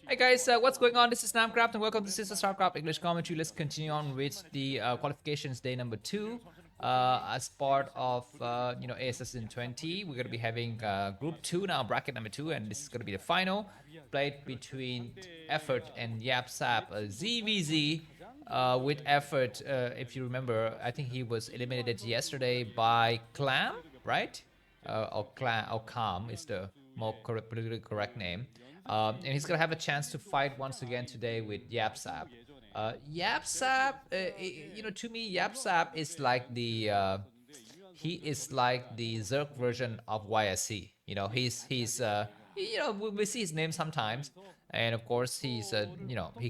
Hey guys, what's going on? This is Namkraft and welcome to This is Starcraft English commentary. Let's continue on with the qualifications day number 2. As part of ASL S20, we're going to be having group 2 now, bracket number 2, and this is going to be the final played between Effort and Yabsab ZvZ. With Effort, if you remember, I think he was eliminated yesterday by Clam, right? Or Calm is the more politically correct name. And he's gonna have a chance to fight once again today with Yabsab. Yabsab, to me, Yabsab is like he is like the Zerg version of YSC. We see his name sometimes, and of course he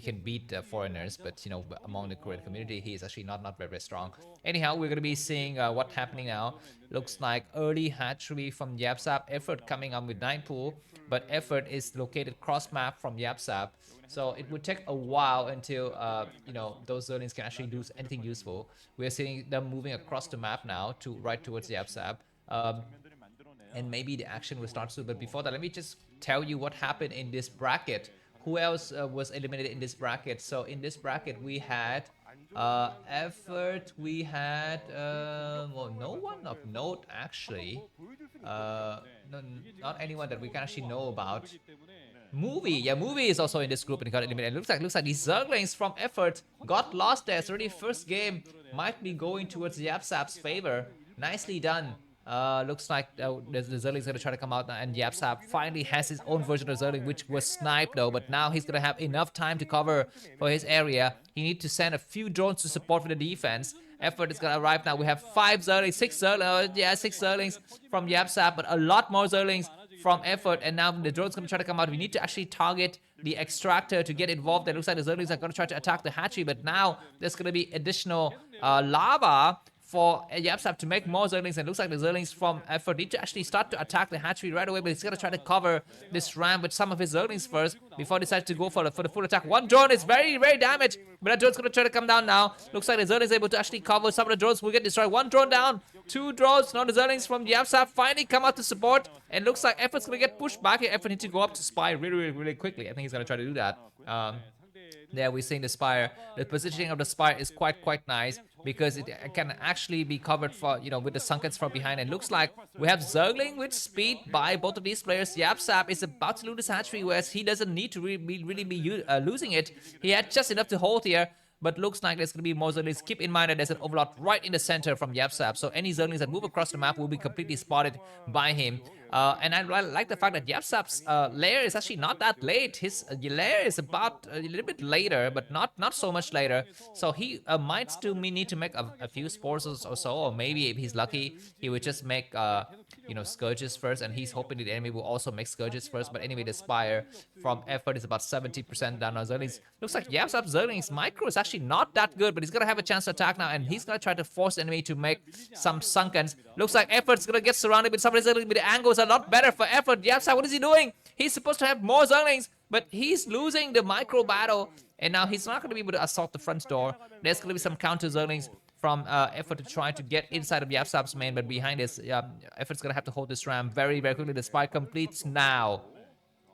can beat foreigners, but among the Korean community, he is actually not very strong. Anyhow, we're gonna be seeing what's happening now. Looks like early hatchery from Yabsab. Effort coming up with 9 pool, but Effort is located cross map from Yabsab, so it would take a while until those Zerlings can actually do anything useful. We're seeing them moving across the map now to right towards Yabsab. And maybe the action will start soon. But before that, let me just tell you what happened in this bracket. Who else was eliminated in this bracket? So in this bracket, we had Effort, we had no one of note actually. Not anyone that we can actually know about. Movie is also in this group and got eliminated. Looks like these Zerglings from Effort got lost there. It's already first game. Might be going towards Yabsab's favor. Nicely done. Looks like the Zerling is going to try to come out now, and Yabsab finally has his own version of Zerling, which was sniped though, but now he's going to have enough time to cover for his area. He needs to send a few drones to support for the defense. Effort is going to arrive now. We have 5 Zerlings, 6 Zerlings from Yabsab, but a lot more Zerlings from Effort, and now the drone's going to try to come out. We need to actually target the extractor to get involved. It looks like the Zerlings are going to try to attack the hatchery, but now there's going to be additional lava for Yabsab to make more Zerlings, and it looks like the Zerlings from Effort need to actually start to attack the hatchery right away, but he's gonna try to cover this ramp with some of his Zerlings first before he decides to go for the full attack. One drone is very damaged, but that drone's gonna try to come down now. Looks like the Zerlings is able to actually cover. Some of the drones will get destroyed. One drone down, 2 drones. Now the Zerlings from Yabsab finally come out to support, and looks like Effort's gonna get pushed back here. Effort needs to go up to spy really quickly. I think he's gonna try to do that. There we're seeing the spire. The positioning of the spire is quite nice because it can actually be covered for with the sunkens from behind. And looks like we have Zergling with speed by both of these players. Yabsab is about to lose his hatchery, whereas he doesn't need to really be losing it. He had just enough to hold here. But looks like there's going to be more Zerglings. Keep in mind that there's an overlord right in the center from Yabsab, so any Zerglings that move across the map will be completely spotted by him. And I like the fact that Yabsab's lair is actually not that late. His lair is about a little bit later, but not so much later. So he might still need to make a few spores or so, or maybe if he's lucky, he would just make Scourges first, and he's hoping the enemy will also make Scourges first. But anyway, the Spire from Effort is about 70% down on Zerlings. Looks like Yabsab Zerlings micro is actually not that good, but he's gonna have a chance to attack now, and he's gonna try to force the enemy to make some sunkens. Looks like Effort's gonna get surrounded with some of the Zerlings, but the angles are not better for Effort. Yabsab, what is he doing? He's supposed to have more Zerlings, but he's losing the micro battle, and now he's not gonna be able to assault the front door. There's gonna be some counter Zerlings from Effort to try to get inside of Yabsab's main, but behind this, Effort's gonna have to hold this ram very quickly. The spy completes now.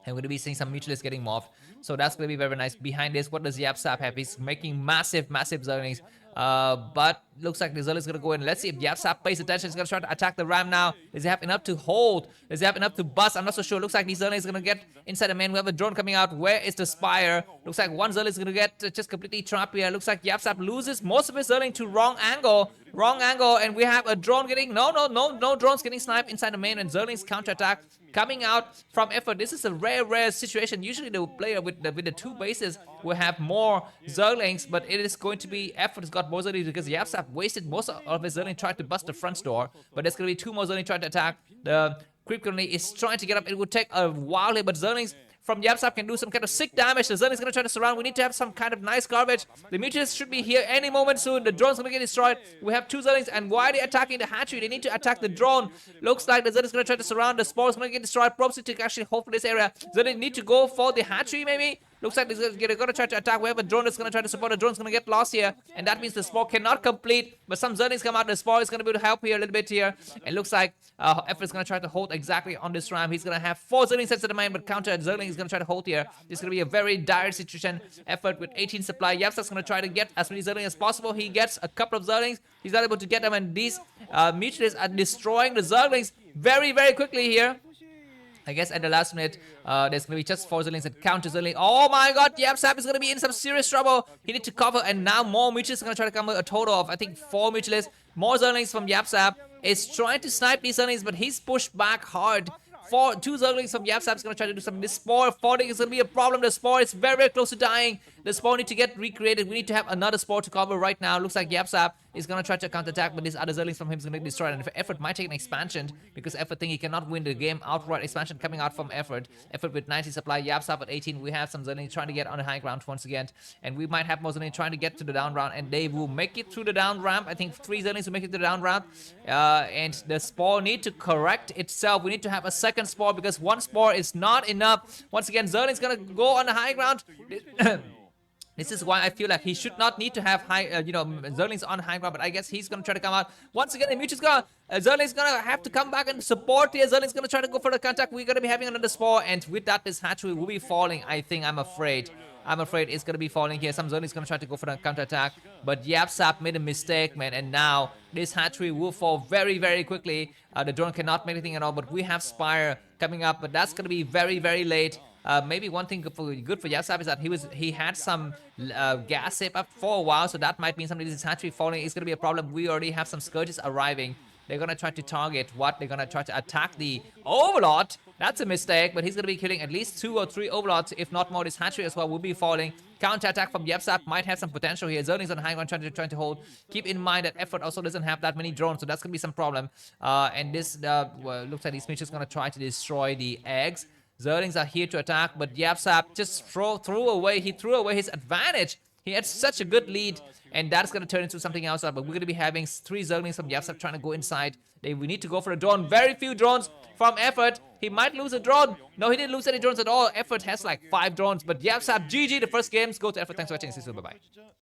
And we're going to be seeing some mutualists getting morphed. So that's going to be very nice. Behind this, what does Yabsab have? He's making massive Zerlings. But looks like the Zelle is going to go in. Let's see if Yabsab pays attention. He's going to try to attack the ram now. Does he have enough to hold? Does he have enough to bust? I'm not so sure. Looks like the Zelle is going to get inside the main. We have a drone coming out. Where is the Spire? Looks like one Zelle is going to get just completely trapped here. Looks like Yabsab loses most of his Zerling to wrong angle. And we have a drone getting... No drones getting sniped inside the main, and Zerling's counterattack coming out from Effort. This is a rare situation. Usually the player with the 2 bases will have more Zerlings, but it is going to be Effort's got more Zerlings because Yabsab wasted most of his Zerling trying to bust the front door. But there's going to be 2 more Zerling trying to attack. The creep colony is trying to get up. It would take a while here, but Zerlings from Yabsab can do some kind of sick damage. The Zerling is going to try to surround. We need to have some kind of nice garbage. The mutants should be here any moment soon. The drone's going to get destroyed. We have 2 Zerlings, and why are they attacking the hatchery? They need to attack the drone. Looks like the Zerling is going to try to surround. The spore is going to get destroyed. Probes to actually hold for this area. Zerling need to go for the hatchery maybe. Looks like they're gonna try to attack. We have a drone that's gonna try to support. The drone's gonna get lost here, and that means the spore cannot complete. But some Zerlings come out. The spore is gonna be able to help here a little bit here. It looks like Effort is gonna try to hold exactly on this ramp. He's gonna have 4 Zerling sets at the moment, but counter Zerling is gonna try to hold here. This is gonna be a very dire situation. Effort with 18 supply. Yabsab's gonna try to get as many Zerlings as possible. He gets a couple of Zerlings. He's not able to get them, and these mutualists are destroying the Zerglings very, very quickly here. I guess at the last minute, there's going to be just 4 Zerlings and counter Zerling. Oh my god, Yabsab is going to be in some serious trouble. He needs to cover, and now more mutualists are going to try to come with a total of, I think, 4 mutualists. More Zerlings from Yabsab is trying to snipe these Zerlings, but he's pushed back hard. 2 Zerglings from Yabsab is going to try to do something. This spore falling is going to be a problem. The spore is very, very close to dying. The spore need to get recreated. We need to have another spore to cover right now. Looks like Yabsab is going to try to counterattack, but these other Zerlings from him is going to get destroyed. And if Effort might take an expansion, because Effort think he cannot win the game outright. Expansion coming out from Effort. Effort with 90 supply, Yabsab at 18. We have some Zerlings trying to get on the high ground once again. And we might have more Zerlings trying to get to the down round, and they will make it through the down ramp. I think 3 Zerlings will make it to the down ramp. And the spore need to correct itself. We need to have a second spore, because one spore is not enough. Once again, Zerling's going to go on the high ground. This is why I feel like he should not need to have high, Zerlings on high ground, but I guess he's going to try to come out. Once again, Zerling's going to have to come back and support here. Zerling's going to try to go for the contact. We're going to be having another spore, and with that, this hatchery will be falling, I think, I'm afraid. It's going to be falling here. Some Zerling's going to try to go for the counter-attack, but Yabsab made a mistake, man, and now this hatchery will fall very, very quickly. The drone cannot make anything at all, but we have Spire coming up, but that's going to be very, very late. Maybe one thing good for Yabsab is that he had some gas save up for a while, so that might mean something. This hatchery falling is going to be a problem. We already have some Scourges arriving. They're going to try to target what? They're going to try to attack the Overlord. That's a mistake, but he's going to be killing at least 2 or 3 Overlords, if not more. This hatchery as well will be falling. Counter-attack from Yabsab might have some potential here. Zerling's on high ground trying to hold. Keep in mind that Effort also doesn't have that many drones, so that's going to be some problem. And this looks like these Mitch is going to try to destroy the eggs. Zerlings are here to attack, but Yabsab just threw away his advantage. He had such a good lead, and that's going to turn into something else. But we're going to be having 3 Zerlings from Yabsab trying to go inside. We need to go for a drone. Very few drones from Effort. He might lose a drone. No, he didn't lose any drones at all. Effort has like 5 drones, but Yabsab, GG, the first games. Go to Effort. Thanks for watching. See you soon. Bye-bye.